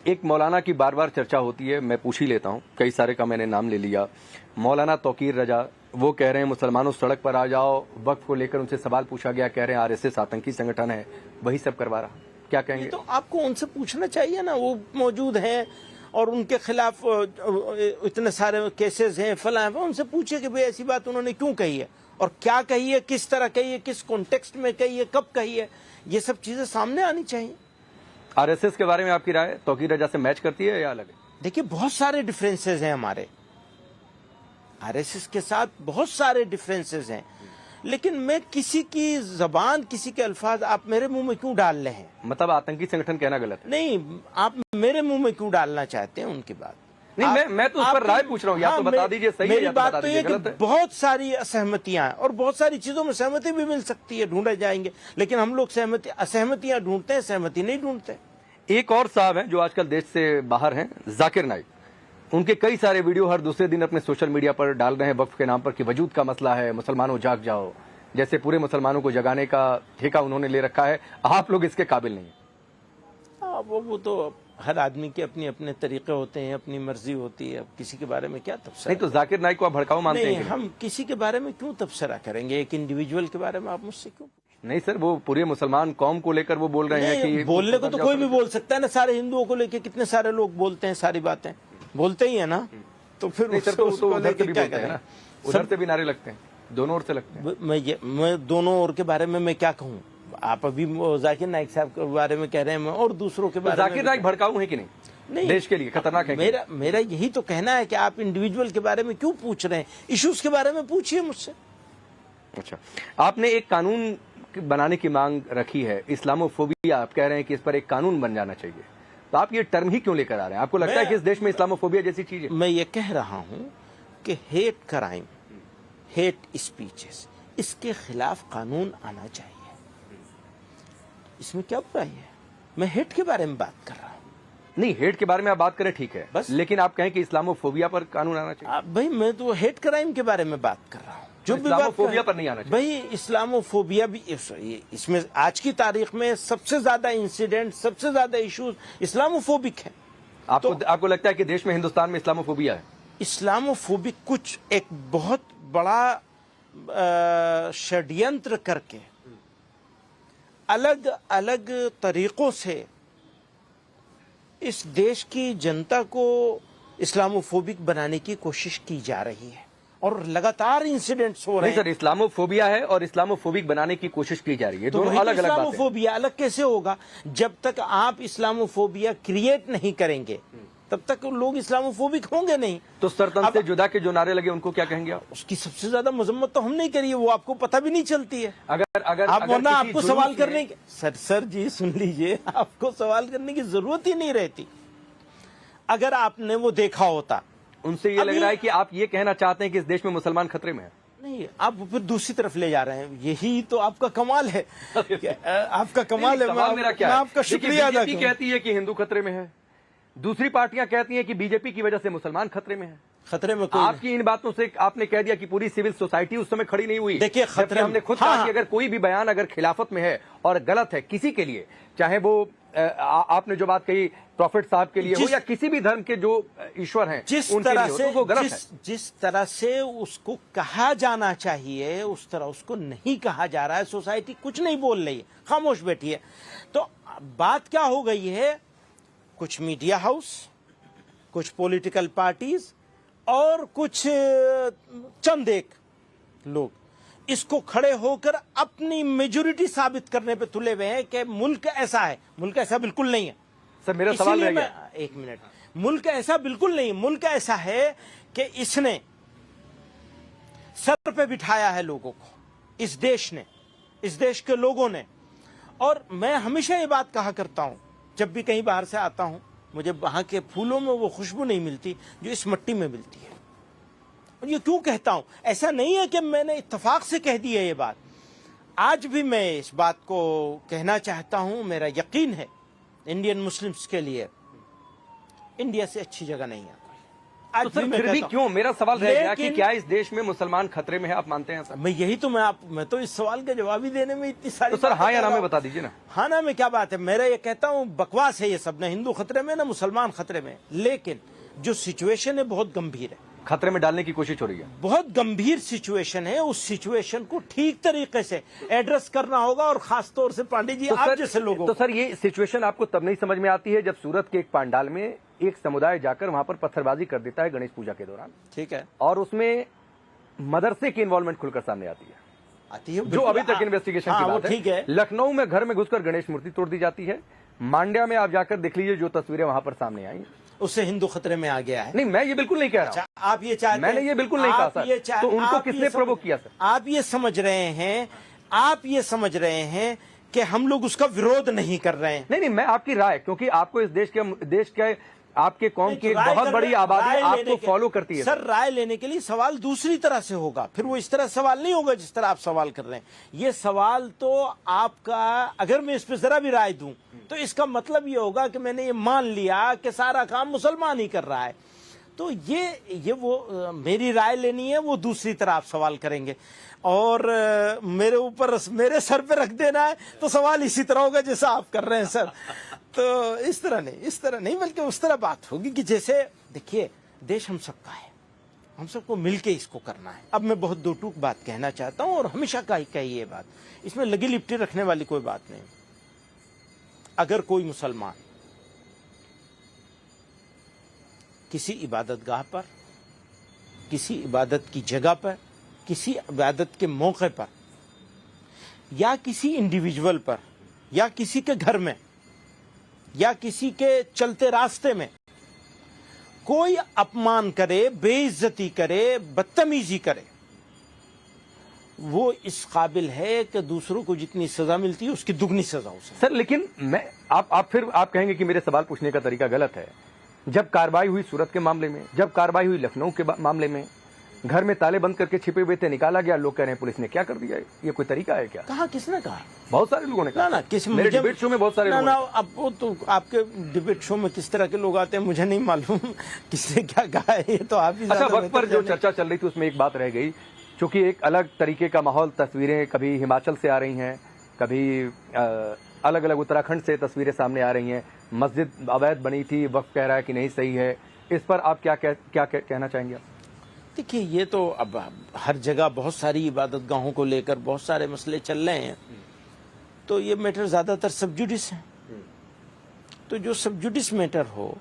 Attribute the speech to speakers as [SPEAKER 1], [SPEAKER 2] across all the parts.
[SPEAKER 1] एक मौलाना की बार बार चर्चा होती है, मैं पूछ ही लेता हूँ, कई सारे का मैंने नाम ले लिया। मौलाना तौकीर रजा, वो कह रहे हैं मुसलमानों सड़क पर आ जाओ, वक्फ को लेकर उनसे सवाल पूछा गया, कह रहे हैं आरएसएस आतंकी संगठन है, वही सब करवा रहा। क्या कहेंगे?
[SPEAKER 2] तो आपको उनसे पूछना चाहिए ना, वो मौजूद हैं और उनके खिलाफ इतने सारे केसेस हैं, फला है, उनसे पूछिए कि भाई ऐसी बात उन्होंने क्यों कही है और क्या कही है, किस तरह कही है, किस कॉन्टेक्स्ट में कही है, कब कही है, ये सब चीजें सामने आनी चाहिए।
[SPEAKER 1] आरएसएस के बारे में आपकी राय तौकीर रजा से मैच करती है या अलग है?
[SPEAKER 2] देखिए, बहुत सारे डिफरेंसेस हैं हमारे आरएसएस के साथ, बहुत सारे डिफरेंसेस हैं, लेकिन मैं किसी की जबान, किसी के अल्फाज आप मेरे मुंह में क्यों डाल रहे हैं?
[SPEAKER 1] मतलब आतंकी संगठन कहना गलत है?
[SPEAKER 2] नहीं, आप मेरे मुंह में क्यों डालना चाहते हैं उनकी बात?
[SPEAKER 1] नहीं, मैं तो उस पर राय पूछ रहा हूँ, या तो बता दीजिए सही है या तो बता दीजिए गलत है।
[SPEAKER 2] बहुत सारी असहमतियां हैं और बहुत सारी चीजों में सहमति भी मिल सकती है, ढूंढे जाएंगे, लेकिन हम लोग असहमतियां ढूंढते हैं, सहमति नहीं ढूंढते।
[SPEAKER 1] एक और साहब हैं जो आजकल देश से बाहर हैं, जाकिर नाइक। उनके कई सारे वीडियो हर दूसरे दिन अपने सोशल मीडिया पर डाल रहे हैं वक्फ के नाम पर कि वजूद का मसला है, मुसलमानों जाग जाओ, जैसे पूरे मुसलमानों को जगाने का ठेका उन्होंने ले रखा है। आप लोग इसके काबिल नहीं है।
[SPEAKER 2] वो तो हर आदमी के अपने अपने तरीके होते हैं, अपनी मर्जी होती है, अब किसी के बारे में क्या तबसरा?
[SPEAKER 1] नहीं तो जाकिर नाइक को आप भड़काऊ मानते हैं?
[SPEAKER 2] हम किसी के बारे में क्यों तबसरा करेंगे? एक इंडिविजुअल के बारे में आप मुझसे क्यों?
[SPEAKER 1] नहीं सर, वो पूरे मुसलमान कौम को लेकर वो बोल रहे हैं कि
[SPEAKER 2] बोलने को तो कोई भी बोल सकता है ना, सारे हिंदुओं को लेकर कितने सारे लोग बोलते हैं, सारी बातें बोलते ही है ना, तो फिर
[SPEAKER 1] उधर से भी बोलते हैं ना, उधर से भी नारे लगते हैं, दोनों ओर से लगते हैं।
[SPEAKER 2] मैं दोनों ओर के बारे में मैं क्या कहूँ? आप अभी जाकिर नाइक साहब के बारे में कह रहे हैं, मैं और दूसरों के बारे में।
[SPEAKER 1] जाकिर नाइक भड़काऊ है कि नहीं? देश के लिए खतरनाक है?
[SPEAKER 2] मेरा यही तो कहना है कि आप इंडिविजुअल के बारे में क्यों पूछ रहे हैं? इश्यूज के बारे में पूछिए मुझसे।
[SPEAKER 1] अच्छा, आपने एक कानून बनाने की मांग रखी है, इस्लामोफोबिया, आप कह रहे हैं कि इस पर एक कानून बन जाना चाहिए, तो आप ये टर्म ही क्यों लेकर आ रहे हैं? आपको लगता है कि इस देश में इस्लामोफोबिया जैसी चीज है?
[SPEAKER 2] मैं ये कह रहा हूं कि हेट क्राइम, हेट स्पीचेस, इसके खिलाफ कानून आना चाहिए। इसमें क्या बुराई है? मैं हेट के बारे में बात कर रहा हूं।
[SPEAKER 1] नहीं, हेट के बारे में आप बात करें, ठीक है, बस, लेकिन आप कहें कि इस्लामोफोबिया पर कानून आना चाहिए।
[SPEAKER 2] भाई मैं तो हेट क्राइम के बारे में बात कर रहा हूं, जो भी
[SPEAKER 1] इस्लामोफोबिया पर नहीं आना चाहिए।
[SPEAKER 2] भाई इस्लामोफोबिया भी, इसमें आज की तारीख में सबसे ज्यादा इंसिडेंट, सबसे ज्यादा इश्यूज इस्लामोफोबिक है।
[SPEAKER 1] आपको लगता है कि देश में, हिंदुस्तान में इस्लामोफोबिया है?
[SPEAKER 2] इस्लामोफोबिक कुछ एक बहुत बड़ा षड्यंत्र करके अलग अलग तरीकों से इस देश की जनता को इस्लामोफोबिक बनाने की कोशिश की जा रही है और लगातार इंसिडेंट्स हो रहे हैं।
[SPEAKER 1] नहीं सर, इस्लामोफोबिया है और इस्लामोफोबिक बनाने की कोशिश की जा रही है, दोनों अलग अलग बातें हैं।
[SPEAKER 2] इस्लामोफोबिया अलग कैसे होगा? जब तक आप इस्लामोफोबिया क्रिएट नहीं करेंगे तब तक लोग इस्लामोफोबिक होंगे नहीं।
[SPEAKER 1] तो सरतन से जुदा के जो नारे लगे उनको क्या कहेंगे आप?
[SPEAKER 2] उसकी सबसे ज्यादा मजम्मत तो हम नहीं करिए, वो आपको पता भी नहीं चलती है।
[SPEAKER 1] अगर
[SPEAKER 2] आपको सवाल करने की, सर जी सुन लीजिए, आपको सवाल करने की जरूरत ही नहीं रहती। अगर आपने वो देखा होता,
[SPEAKER 1] उनसे ये लग रहा है कि आप ये कहना चाहते हैं कि इस देश में मुसलमान खतरे में है।
[SPEAKER 2] नहीं, आप फिर दूसरी तरफ ले जा रहे हैं, यही तो आपका कमाल है। आपका कमाल है।
[SPEAKER 1] मेरा क्या
[SPEAKER 2] है? आपका शुक्रिया अदा
[SPEAKER 1] बीजेपी कहती है कि हिंदू खतरे में है, दूसरी पार्टियां कहती हैं कि बीजेपी की वजह से मुसलमान खतरे में है।
[SPEAKER 2] खतरे में कोई
[SPEAKER 1] आपकी इन बातों से आपने कह दिया कि पूरी सिविल सोसाइटी उस समय खड़ी नहीं हुई।
[SPEAKER 2] देखिए, खतरे
[SPEAKER 1] हमने खुद कहा कि अगर कोई भी बयान अगर खिलाफत में है और गलत है किसी के लिए, चाहे वो आपने जो बात कही प्रॉफिट साहब के लिए हो या किसी भी धर्म के जो ईश्वर हैं उनके लिए हो, तो वो गलत है।
[SPEAKER 2] जिस तरह से उसको कहा जाना चाहिए उस तरह उसको नहीं कहा जा रहा है। सोसाइटी कुछ नहीं बोल रही है, खामोश बैठी है। तो बात क्या हो गई है? कुछ मीडिया हाउस, कुछ पॉलिटिकल पार्टीज और कुछ चंद एक लोग इसको खड़े होकर अपनी मेजोरिटी साबित करने पे तुले हुए हैं कि मुल्क ऐसा है। मुल्क ऐसा बिल्कुल नहीं है।
[SPEAKER 1] सर मेरा सवाल रह गया,
[SPEAKER 2] एक मिनट, मुल्क ऐसा बिल्कुल नहीं। मुल्क ऐसा है कि इसने सर पे बिठाया है लोगों को, इस देश ने, इस देश के लोगों ने। और मैं हमेशा ये बात कहा करता हूं, जब भी कहीं बाहर से आता हूं, मुझे वहां के फूलों में वो खुशबू नहीं मिलती जो इस मिट्टी में मिलती है। और ये क्यों कहता हूं? ऐसा नहीं है कि मैंने इत्तेफाक से कह दी है ये बात। आज भी मैं इस बात को कहना चाहता हूं। मेरा यकीन है इंडियन मुस्लिम्स के लिए इंडिया से अच्छी जगह नहीं है कोई। आज
[SPEAKER 1] तो सर
[SPEAKER 2] मैं
[SPEAKER 1] फिर भी
[SPEAKER 2] कहता हूं।
[SPEAKER 1] क्यों, मेरा सवाल रह गया कि
[SPEAKER 2] लेकिन-
[SPEAKER 1] क्या इस देश में मुसलमान खतरे में है, आप मानते हैं सर?
[SPEAKER 2] मैं तो इस सवाल का जवाब ही देने में इतनी सारी
[SPEAKER 1] तो सर
[SPEAKER 2] बातें
[SPEAKER 1] हाँ या
[SPEAKER 2] कह
[SPEAKER 1] ना
[SPEAKER 2] रहा
[SPEAKER 1] में
[SPEAKER 2] हूं।
[SPEAKER 1] बता दीजिए ना।
[SPEAKER 2] हाँ ना में क्या बात है, मेरा ये कहता हूँ बकवास है ये सब, ना हिंदू खतरे में ना मुसलमान खतरे में, लेकिन जो सिचुएशन है बहुत गंभीर है,
[SPEAKER 1] खतरे में डालने की कोशिश हो रही है।
[SPEAKER 2] बहुत गंभीर सिचुएशन है। उस सिचुएशन को ठीक तरीके से एड्रेस करना होगा, और खास तौर से पांडे जी आप जैसे लोगों
[SPEAKER 1] तो
[SPEAKER 2] को।
[SPEAKER 1] सर ये सिचुएशन आपको तब नहीं समझ में आती है जब सूरत के एक पंडाल में एक समुदाय जाकर वहां पर पत्थरबाजी कर देता है गणेश पूजा के दौरान,
[SPEAKER 2] ठीक है,
[SPEAKER 1] और उसमें मदरसे की इन्वॉल्वमेंट खुलकर सामने आती है,
[SPEAKER 2] आती है
[SPEAKER 1] जो अभी तक इन्वेस्टिगेशन की
[SPEAKER 2] वो
[SPEAKER 1] बात
[SPEAKER 2] ठीक है।
[SPEAKER 1] लखनऊ में घर में घुसकर गणेश मूर्ति तोड़ दी जाती है। मांड्या में आप जाकर देख लीजिए जो तस्वीरें वहां पर सामने आई।
[SPEAKER 2] उससे हिंदू खतरे में आ गया है।
[SPEAKER 1] नहीं, मैं ये बिल्कुल नहीं कह रहा
[SPEAKER 2] अच्छा,
[SPEAKER 1] हूं।
[SPEAKER 2] आप ये चाहते
[SPEAKER 1] मैंने ये बिल्कुल नहीं कहा सर। तो उनको किसने प्रोवोक किया सर?
[SPEAKER 2] आप ये समझ रहे हैं, आप ये समझ रहे हैं कि हम लोग उसका विरोध नहीं कर रहे हैं।
[SPEAKER 1] नहीं, मैं आपकी राय, क्योंकि आपको इस देश के आपके कौम की एक
[SPEAKER 2] राय
[SPEAKER 1] बहुत
[SPEAKER 2] कर
[SPEAKER 1] बड़ी
[SPEAKER 2] रहे-
[SPEAKER 1] आबादी
[SPEAKER 2] राय
[SPEAKER 1] आपको
[SPEAKER 2] लेने के-
[SPEAKER 1] फॉलो करती है
[SPEAKER 2] सर राय लेने के लिए सवाल दूसरी तरह से होगा, फिर वो इस तरह सवाल नहीं होगा जिस तरह आप सवाल कर रहे हैं। ये सवाल तो आपका, अगर मैं इस पे जरा भी राय दूं तो इसका मतलब ये होगा कि मैंने ये मान लिया कि सारा काम मुसलमान ही कर रहा है। तो ये वो मेरी राय लेनी है, वो दूसरी तरह आप सवाल करेंगे, और मेरे ऊपर मेरे सर पे रख देना है तो सवाल इसी तरह होगा जैसा आप कर रहे हैं सर। तो इस तरह नहीं बल्कि उस तरह बात होगी कि जैसे देखिए, देश हम सबका है, हम सबको मिलके इसको करना है। अब मैं बहुत दो टूक बात कहना चाहता हूं, और हमेशा का ही ये बात, इसमें लगी लिपटी रखने वाली कोई बात नहीं। अगर कोई मुसलमान किसी इबादतगाह पर, किसी इबादत की जगह पर, किसी इबादत के मौके पर, या किसी इंडिविजुअल पर, या किसी के घर में, या किसी के चलते रास्ते में कोई अपमान करे, बेइज्जती करे, बदतमीजी करे, वो इस काबिल है कि दूसरों को जितनी सजा मिलती है उसकी दुगनी सजा उसे।
[SPEAKER 1] सर लेकिन मैं आप कहेंगे कि मेरे सवाल पूछने का तरीका गलत है। जब कार्रवाई हुई सूरत के मामले में, जब कार्रवाई हुई लखनऊ के मामले में, घर में ताले बंद करके छिपे हुए थे, निकाला गया, लोग कह रहे हैं पुलिस ने क्या कर दिया है? ये कोई तरीका है क्या?
[SPEAKER 2] कहा, किसने कहा?
[SPEAKER 1] बहुत सारे लोगों ने कहा।
[SPEAKER 2] ना किस
[SPEAKER 1] मेरे डिबेट शो में बहुत सारे लोग।
[SPEAKER 2] ना अब वो तो आपके डिबेट शो में किस तरह के लोग आते हैं मुझे नहीं मालूम किसने क्या कहा है, ये तो आप ही।
[SPEAKER 1] अच्छा, वक्त पर जो चर्चा चल रही थी उसमें एक बात रह गई, क्योंकि एक अलग तरीके का माहौल, तस्वीरें कभी हिमाचल से आ रही हैं, कभी अलग अलग उत्तराखंड से तस्वीरें सामने आ रही हैं। मस्जिद अवैध बनी थी, वक्त कह रहा है कि नहीं सही है, इस पर आप क्या कहना चाहेंगे आप?
[SPEAKER 2] देखिए, ये तो अब हर जगह बहुत सारी इबादत गाहों को लेकर बहुत सारे मसले चल रहे हैं, तो ये मैटर ज्यादातर सबजुडिस है। तो जो सबजुडिस मैटर हो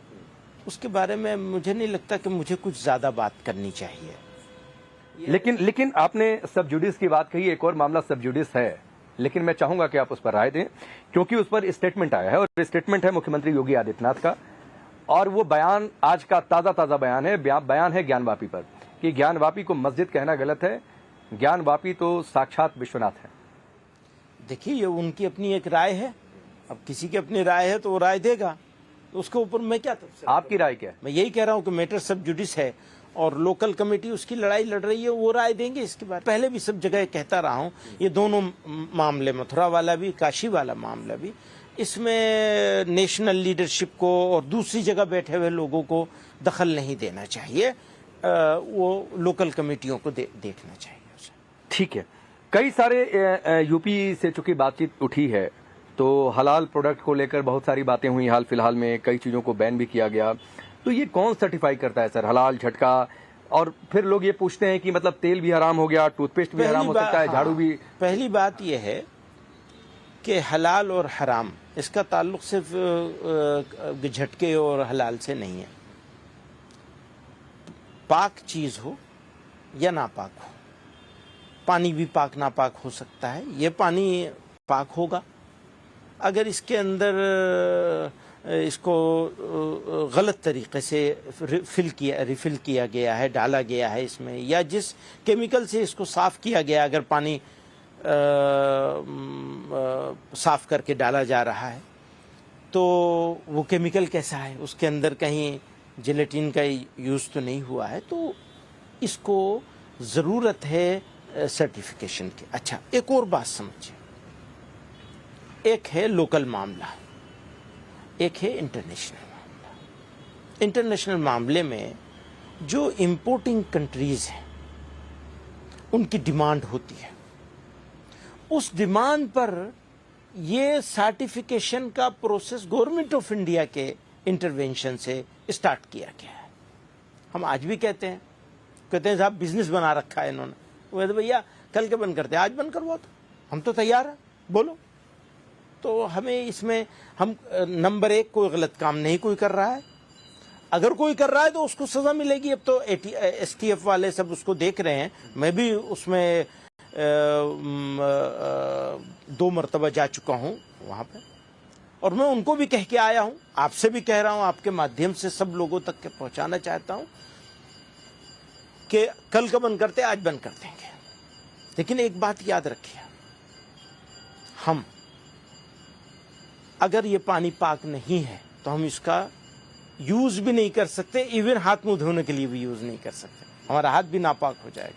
[SPEAKER 2] उसके बारे में मुझे नहीं लगता कि मुझे कुछ ज्यादा बात करनी चाहिए।
[SPEAKER 1] लेकिन आपने सबजुडिस की बात कही, एक और मामला सबजुडिस है, लेकिन मैं चाहूंगा कि आप उस पर राय दें, क्योंकि उस पर स्टेटमेंट आया है, और स्टेटमेंट है मुख्यमंत्री योगी आदित्यनाथ का, और वो बयान आज का ताजा बयान है ज्ञानवापी पर, कि ज्ञानवापी को मस्जिद कहना गलत है, ज्ञानवापी तो साक्षात विश्वनाथ है।
[SPEAKER 2] देखिए, ये उनकी अपनी एक राय है, अब किसी की अपनी राय है तो वो राय देगा, तो उसके ऊपर मैं क्या तफसील।
[SPEAKER 1] आपकी राय क्या है?
[SPEAKER 2] मैं यही कह रहा हूं कि मैटर सब जुडिस है, और लोकल कमेटी उसकी लड़ाई लड़ रही है, वो राय देंगे इसके बाद। पहले भी सब जगह कहता रहा हूं, ये दोनों मामले, मथुरा वाला भी, काशी वाला मामला भी, इसमें नेशनल लीडरशिप को और दूसरी जगह बैठे हुए लोगों को दखल नहीं देना चाहिए, वो लोकल कमेटियों को देखना चाहिए उसे।
[SPEAKER 1] ठीक है। कई सारे यूपी से चूंकि बातचीत उठी है, तो हलाल प्रोडक्ट को लेकर बहुत सारी बातें हुई हाल फिलहाल में, कई चीजों को बैन भी किया गया। तो ये कौन सर्टिफाई करता है सर, हलाल, झटका? और फिर लोग ये पूछते हैं कि मतलब तेल भी हराम हो गया, टूथपेस्ट भी हराम हो सकता है, झाड़ू भी।
[SPEAKER 2] पहली बात यह है कि हलाल और हराम इसका ताल्लुक सिर्फ झटके और हलाल से नहीं है। पाक चीज हो या नापाक हो, पानी भी पाक नापाक हो सकता है। ये पानी पाक होगा अगर इसके अंदर इसको गलत तरीके से रिफिल किया गया है, डाला गया है इसमें, या जिस केमिकल से इसको साफ किया गया, अगर पानी साफ करके डाला जा रहा है तो वो केमिकल कैसा है, उसके अंदर कहीं जेलेटिन का यूज़ तो नहीं हुआ है, तो इसको ज़रूरत है सर्टिफिकेशन की। अच्छा, एक और बात समझिए, एक है लोकल मामला, एक है इंटरनेशनल मामला। इंटरनेशनल मामले में जो इंपोर्टिंग कंट्रीज हैं उनकी डिमांड होती है, उस डिमांड पर ये सर्टिफिकेशन का प्रोसेस गवर्नमेंट ऑफ इंडिया के इंटरवेंशन से स्टार्ट किया गया है। हम आज भी कहते हैं साहब बिजनेस बना रखा है इन्होंने, वो कहते भैया कल के बंद करते हैं, आज बंद करवाओ, तो हम तो तैयार हैं, बोलो। तो हमें इसमें हम नंबर एक, कोई गलत काम नहीं कोई कर रहा है, अगर कोई कर रहा है तो उसको सजा मिलेगी। अब तो STF वाले सब उसको देख रहे हैं, मैं भी उसमें 2 मरतबा जा चुका हूं वहां पे, और मैं उनको भी कह के आया हूं, आपसे भी कह रहा हूं, आपके माध्यम से सब लोगों तक के पहुंचाना चाहता हूं कि कल का बंद करते आज बंद कर देंगे। लेकिन एक बात याद रखिए, हम अगर ये पानी पाक नहीं है तो हम इसका यूज भी नहीं कर सकते, इवन हाथ मुंह धोने के लिए भी यूज नहीं कर सकते, हमारा हाथ भी नापाक हो जाएगा।